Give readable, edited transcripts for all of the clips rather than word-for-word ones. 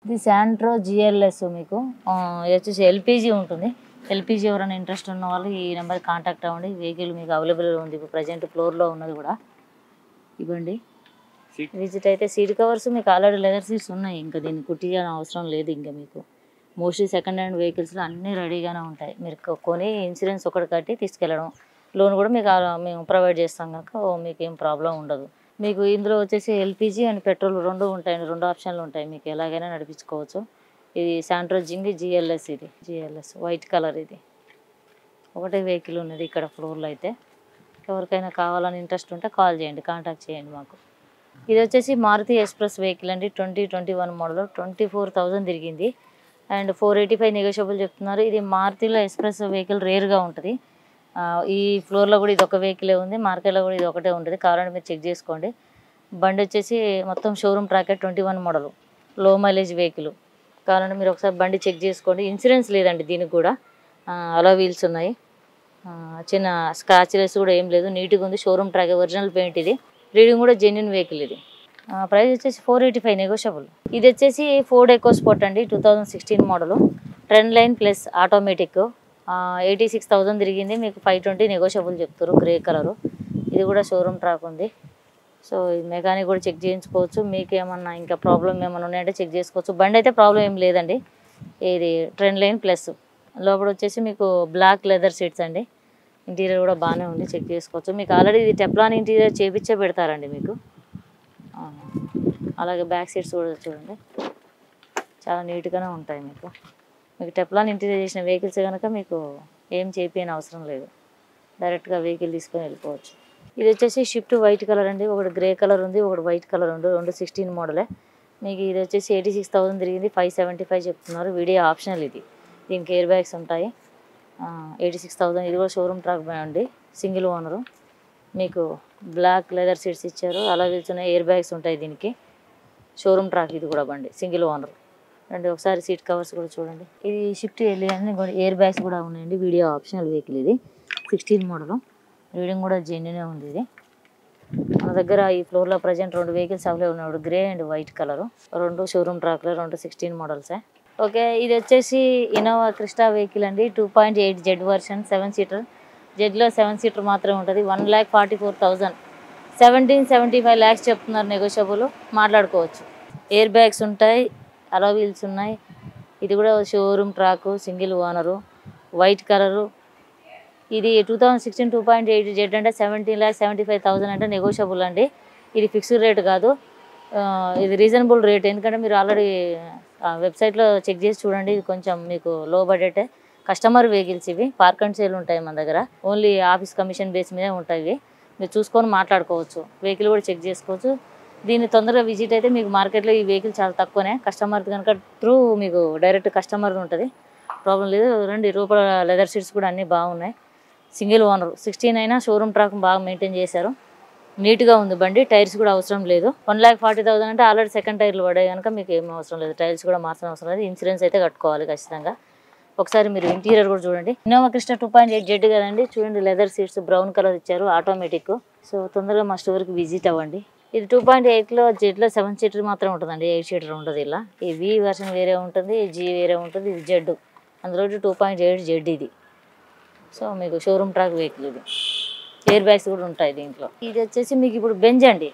ఇది Santro GLS మీకు ఇది వచ్చేసి ఎల్పిజి ఉంటుంది. ఎల్పిజి ఎవరైనా ఇంట్రెస్ట్ ఉన్న వాళ్ళు ఈ నెంబర్ కాంటాక్ట్ అవ్వండి. వెహికల్ మీకు అవైలబుల్ ఉంది. ఇప్పుడు ప్రజెంట్ ఫ్లోర్లో ఉన్నది కూడా ఇవ్వండి. విజిట్ అయితే సీట్ కవర్స్ మీకు ఆల్రెడీ లెదర్ సీట్స్ ఉన్నాయి. ఇంకా దీన్ని కుట్టించాల్సిన అవసరం లేదు. ఇంకా మీకు మోస్ట్లీ సెకండ్ హ్యాండ్ వెహికల్స్లో అన్నీ రెడీగానే ఉంటాయి. మీరు కొని ఇన్సూరెన్స్ ఒకటి కట్టి తీసుకెళ్ళడం, లోన్ కూడా మీకు మేము ప్రొవైడ్ చేస్తాం కనుక మీకు ఏం ప్రాబ్లం ఉండదు. మీకు ఇందులో వచ్చేసి ఎల్పిజి అండ్ పెట్రోల్ రెండు ఉంటాయండి. రెండు ఆప్షన్లు ఉంటాయి. మీకు ఎలాగైనా నడిపించుకోవచ్చు. ఇది శాంట్రో జింగ్ జిఎల్ఎస్. ఇది జిఎల్ఎస్ వైట్ కలర్. ఇది ఒకటే వెహికల్ ఉన్నది ఇక్కడ ఫ్లోర్లో. అయితే ఎవరికైనా కావాలని ఇంట్రెస్ట్ ఉంటే కాల్ చేయండి, కాంటాక్ట్ చేయండి మాకు. ఇది వచ్చేసి మారుతి ఎక్స్ప్రెస్ వెహికల్ అండి. 2021 మోడల్. 24,000 తిరిగింది అండ్ 485 నెగోషియబుల్ చెప్తున్నారు. ఇది మారుతిలో ఎక్స్ప్రెస్ వెహికల్ రేర్గా ఉంటుంది. ఈ ఫ్లోర్లో కూడా ఇది ఒక వెహికలే ఉంది. మార్కెట్లో కూడా ఇది ఒకటే ఉంటుంది. కావాలంటే మీరు చెక్ చేసుకోండి. బండి వచ్చేసి మొత్తం షోరూమ్ ట్రాక్ 21 మోడల్, లో మైలేజ్ వెహికల్. కావాలంటే మీరు ఒకసారి బండి చెక్ చేసుకోండి. ఇన్సూరెన్స్ లేదండి దీనికి కూడా. అలా వీల్స్ ఉన్నాయి. చిన్న స్క్రాచెస్ కూడా ఏం లేదు. నీట్గా ఉంది. Showroom track, original paint. ఇది రీడింగ్ కూడా జెన్యున్ వెహికల్. ఇది ప్రైస్ వచ్చేసి 485 నెగోషియబుల్. ఇది వచ్చేసి ఫోర్డ్ ఎకో స్పోర్ట్ అండి. 2016 model. Trend line plus automatic. 86,000 తిరిగింది. మీకు 520 నెగోషియబుల్ చెప్తారు. Grey colour. ఇది కూడా షోరూమ్ ట్రాక్ ఉంది. సో ఇది మెకానిక్ కూడా చెక్ చేయించుకోవచ్చు. మీకు ఏమన్నా ఇంకా ప్రాబ్లం ఏమన్నా ఉన్నాయంటే చెక్ చేసుకోవచ్చు. బండి అయితే ప్రాబ్లం ఏం లేదండి. ఇది ట్రెండ్ లైన్ ప్లస్. లోపల వచ్చేసి మీకు బ్లాక్ లెదర్ సీట్స్ అండి. ఇంటీరియర్ కూడా బాగానే ఉంది. చెక్ చేసుకోవచ్చు. మీకు ఆల్రెడీ ఇది టెప్లాన్ ఇంటీరియర్ చేపించే పెడతారండి మీకు. అలాగే బ్యాక్ సీట్స్ కూడా చూడండి, చాలా నీట్గానే ఉంటాయి. మీకు టెప్లాన్ ఇంటీరియర్ చేసిన వెహికల్స్ కనుక మీకు ఏం చేయించని అవసరం లేదు. డైరెక్ట్గా వెహికల్ తీసుకొని వెళ్ళిపోవచ్చు. ఇది వచ్చేసి షిఫ్ట్ వైట్ కలర్ అండి. ఒకటి గ్రే కలర్ ఉంది, ఒకటి వైట్ కలర్ ఉంది. 2016 మోడలే. మీకు ఇది వచ్చేసి 86,000 తిరిగింది. 575 చెప్తున్నారు. Video optional. ఇది దీనికి ఎయిర్ బ్యాగ్స్ ఉంటాయి. 86,000. ఇది కూడా షోరూమ్ ట్రాక్ అండి. Single owner. మీకు బ్లాక్ లెదర్ సీట్స్ ఇచ్చారు. అలా వెళ్తున్న ఎయిర్ బ్యాగ్స్ ఉంటాయి దీనికి. Showroom track. ఇది కూడా బండి సింగిల్ ఓనర్. రండి ఒకసారి సీట్ కవర్స్ కూడా చూడండి. ఇది షిఫ్ట్ వెళ్ళి అని ఎయిర్ బ్యాగ్స్ కూడా ఉన్నాయండి. Video optional vehicle. ఇది 16 మోడల్. రీడింగ్ కూడా జెన్యునే ఉంది. ఇది మన దగ్గర ఈ ఫ్లోర్లో ప్రజెంట్ 2 వెహికల్స్ అవైలబుల్ ఉన్నాయి. Grey and white colour. 2 showroom ట్రాక్లో 2 16 మోడల్సే. ఓకే. ఇది వచ్చేసి ఇన్నోవా క్రిస్టా వెహికల్ అండి. 2.8 జెడ్ వర్షన్, 7 సీటర్. జెడ్లో 7 సీటర్ మాత్రమే ఉంటుంది. 1,44,000. 17.75 lakhs చెప్తున్నారు. నెగోషియబుల్, మాట్లాడుకోవచ్చు. ఎయిర్ బ్యాగ్స్ ఉంటాయి. అలా వీల్స్ ఉన్నాయి. ఇది కూడా showroom track, single owner, white colour. ఇది 2016 2.8 జెడ్ అంటే 17,75,000 అంటే నెగోషియబుల్ అండి. ఇది ఫిక్స్డ్ రేట్ కాదు. ఇది రీజనబుల్ రేట్. ఎందుకంటే మీరు ఆల్రెడీ వెబ్సైట్లో చెక్ చేసి చూడండి. ఇది కొంచెం మీకు లో బడ్జెటే. కస్టమర్ వెహికల్స్ ఇవి. పార్క్ అండ్ సేల్ ఉంటాయి మన దగ్గర. ఓన్లీ ఆఫీస్ కమిషన్ బేస్ మీదే ఉంటాయి. మీరు చూసుకొని మాట్లాడుకోవచ్చు. వెహికల్ కూడా చెక్ చేసుకోవచ్చు. దీన్ని తొందరగా విజిట్ అయితే మీకు మార్కెట్లో ఈ వెహికల్ చాలా తక్కువనే. కస్టమర్ కనుక త్రూ మీకు డైరెక్ట్ కస్టమర్ ఉంటుంది. ప్రాబ్లం లేదు. రండి. రూపాయ లెదర్ సీట్స్ కూడా అన్నీ బాగున్నాయి. Single owner. 16 అయినా షోరూమ్ ట్రాక్ బాగా మెయింటైన్ చేశారు. నీట్గా ఉంది బండి. టైర్స్ కూడా అవసరం లేదు. 1,40,000 అంటే ఆల్రెడీ సెకండ్ టైర్లు పడాయి కనుక మీకు ఏం అవసరం లేదు. టైర్స్ కూడా మార్చడం అవసరం లేదు. ఇన్సూరెన్స్ అయితే కట్టుకోవాలి ఖచ్చితంగా. ఒకసారి మీరు ఇంటీరియర్ కూడా చూడండి. ఇన్నోవా క్రిస్టా 2.8 జెడ్ కదండి. చూడండి లెదర్ సీట్స్ బ్రౌన్ కలర్ ఇచ్చారు. ఆటోమేటిక్. సో తొందరగా మా స్టోర్కి విజిట్ అవ్వండి. ఇది 2.8లో జెడ్లో 7 సీటర్ మాత్రం ఉంటుందండి. 8 సీటర్ ఉండదు. ఇలా ఈ వి వర్షన్ వేరే ఉంటుంది, జీ వేరే ఉంటుంది. ఇది జెడ్. అందులో 2.8 జెడ్ ఇది. సో మీకు షోరూమ్ ట్రాక్ వెహికల్. ఇది ఎయిర్ బ్యాగ్స్ కూడా ఉంటాయి దీంట్లో. ఇది వచ్చేసి మీకు ఇప్పుడు బెంజ్ అండి.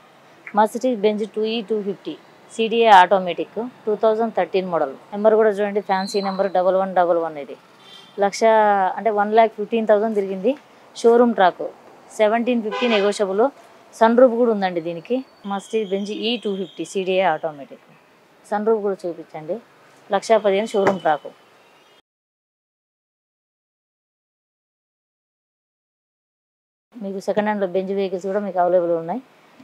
Mercedes Benz 2E250 CDA automatic. 2013 model. Number కూడా చూడండి. Fancy number 1111. ఇది లక్ష అంటే 1,15,000 తిరిగింది. Showroom track. 1750 negotiable. Sunroof కూడా ఉందండి దీనికి. Mercedes Benz E250 CDA automatic. Sunroof కూడా చూపించండి. 1,15,000 షోరూమ్ ట్రాక్. మీకు సెకండ్ హ్యాండ్లో బెంజ్ వెహికల్స్ కూడా మీకు అవైలబుల్ ఉన్నాయి.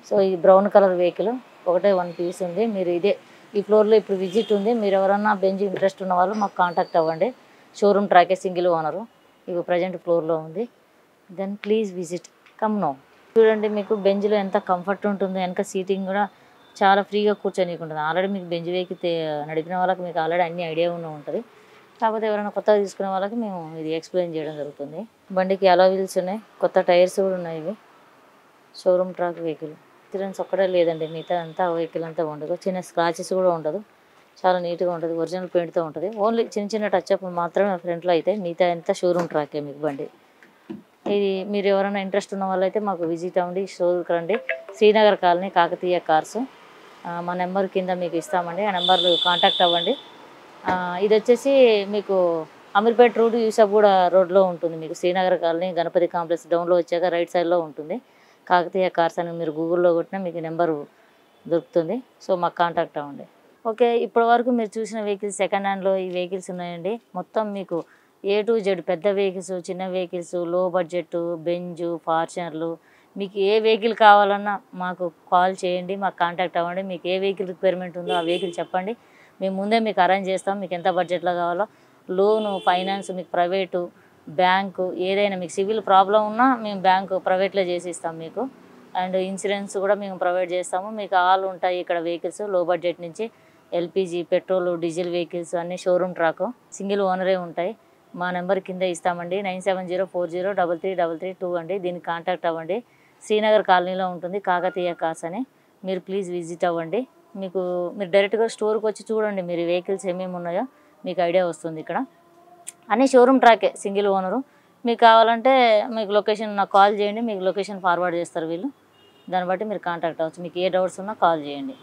సో ఈ బ్రౌన్ కలర్ వెహికల్ ఒకటే 1 పీస్ ఉంది. మీరు ఇదే ఈ ఫ్లోర్లో ఇప్పుడు విజిట్ ఉంది. మీరు ఎవరన్నా బెంజ్ ఇంట్రెస్ట్ ఉన్న వాళ్ళు మాకు కాంటాక్ట్ అవ్వండి. షోరూమ్ ట్రాకే, సింగిల్ ఓనరు. ఇవి ప్రజెంట్ ఫ్లోర్లో ఉంది. Then please visit. Come no. చూడండి మీకు బెంజ్లో ఎంత కంఫర్ట్ ఉంటుందో. వెనక సీటింగ్ కూడా చాలా ఫ్రీగా కూర్చొనికుంటుంది. ఆల్రెడీ మీకు బెంజ్ వెహికల్ నడిపిన వాళ్ళకి మీకు ఆల్రెడీ అన్ని ఐడియా ఉంటుంది. కాకపోతే ఎవరైనా కొత్తగా తీసుకునే వాళ్ళకి మేము ఇది ఎక్స్ప్లెయిన్ చేయడం జరుగుతుంది. బండికి అలా వీల్స్ ఉన్నాయి. కొత్త టైర్స్ కూడా ఉన్నాయి. ఇవి షోరూమ్ ట్రాక్ వెహికల్. ఇన్సూరెన్స్ ఒక్కడే లేదండి. మిగతా అంతా వెహికల్ అంతా ఉండదు. చిన్న స్క్రాచెస్ కూడా ఉండదు. చాలా నీట్గా ఉంటుంది, ఒరిజినల్ పెయింట్తో ఉంటుంది. ఓన్లీ చిన్న చిన్న టచ్అప్ మాత్రమే ఫ్రంట్లో అయితే, మిగతా అంతా షోరూమ్ ట్రాకే మీకు బండి. ఇది మీరు ఎవరైనా ఇంట్రెస్ట్ ఉన్న వాళ్ళైతే మాకు విజిట్ అవ్వండి, షోరూమ్కి రండి. Srinagar colony, Kakatiya cars. మా నెంబర్ కింద మీకు ఇస్తామండి, ఆ నెంబర్లు కాంటాక్ట్ అవ్వండి. ఇది వచ్చేసి మీకు అమీర్పేట్ రోడ్, యూసఫ్గూడ రోడ్లో ఉంటుంది. మీకు శ్రీనగర్ కాలనీ గణపతి కాంప్లెక్స్ డౌన్లో వచ్చాక రైట్ సైడ్లో ఉంటుంది. కాకతీయ కార్స్ అని మీరు గూగుల్లో కొట్టినా మీకు నెంబరు దొరుకుతుంది. సో మాకు కాంటాక్ట్ అవ్వండి. ఓకే, ఇప్పటి వరకు మీరు చూసిన వెహికల్స్ సెకండ్ హ్యాండ్లో ఈ వెహికల్స్ ఉన్నాయండి. మొత్తం మీకు A to Z పెద్ద వెహికల్స్, చిన్న వెహికల్స్, లో బడ్జెట్, బెంజు, ఫార్చునర్లు, మీకు ఏ వెహికల్ కావాలన్నా మాకు కాల్ చేయండి, మాకు కాంటాక్ట్ అవ్వండి. మీకు ఏ వెహికల్ రిక్వైర్మెంట్ ఉందో ఆ వెహికల్ చెప్పండి, మేము ముందే మీకు అరేంజ్ చేస్తాం. మీకు ఎంత బడ్జెట్లో కావాలో లోను, ఫైనాన్స్, మీకు ప్రైవేటు, బ్యాంకు, ఏదైనా మీకు సివిల్ ప్రాబ్లం ఉన్నా మేము బ్యాంకు ప్రైవేట్లో చేసి ఇస్తాం మీకు. అండ్ ఇన్సూరెన్స్ కూడా మేము ప్రొవైడ్ చేస్తాము. మీకు ఆల్ ఉంటాయి ఇక్కడ వెహికల్స్, లో బడ్జెట్ నుంచి ఎల్పిజి, పెట్రోల్, డీజిల్ వెహికల్స్ అన్నీ షోరూమ్ ట్రాక్, సింగిల్ ఓనరే ఉంటాయి. మా నెంబర్ కింద ఇస్తామండి, 9704033332 అండి. దీనికి కాంటాక్ట్ అవ్వండి. శ్రీనగర్ కాలనీలో ఉంటుంది కాకతీయ కార్స్ అని. మీరు ప్లీజ్ విజిట్ అవ్వండి. మీరు డైరెక్ట్గా స్టోర్కి వచ్చి చూడండి, మీరు వెహికల్స్ ఏమేమి ఉన్నాయో మీకు ఐడియా వస్తుంది. ఇక్కడ అన్నీ షోరూమ్ ట్రాకే, సింగిల్ ఓనరు. మీకు కావాలంటే మీకు లొకేషన్ నాకు కాల్ చేయండి, మీకు లొకేషన్ ఫార్వర్డ్ చేస్తారు వీళ్ళు. దాన్ని బట్టి మీరు కాంటాక్ట్ అవ్వచ్చు. మీకు ఏ డౌట్స్ ఉన్నా కాల్ చేయండి.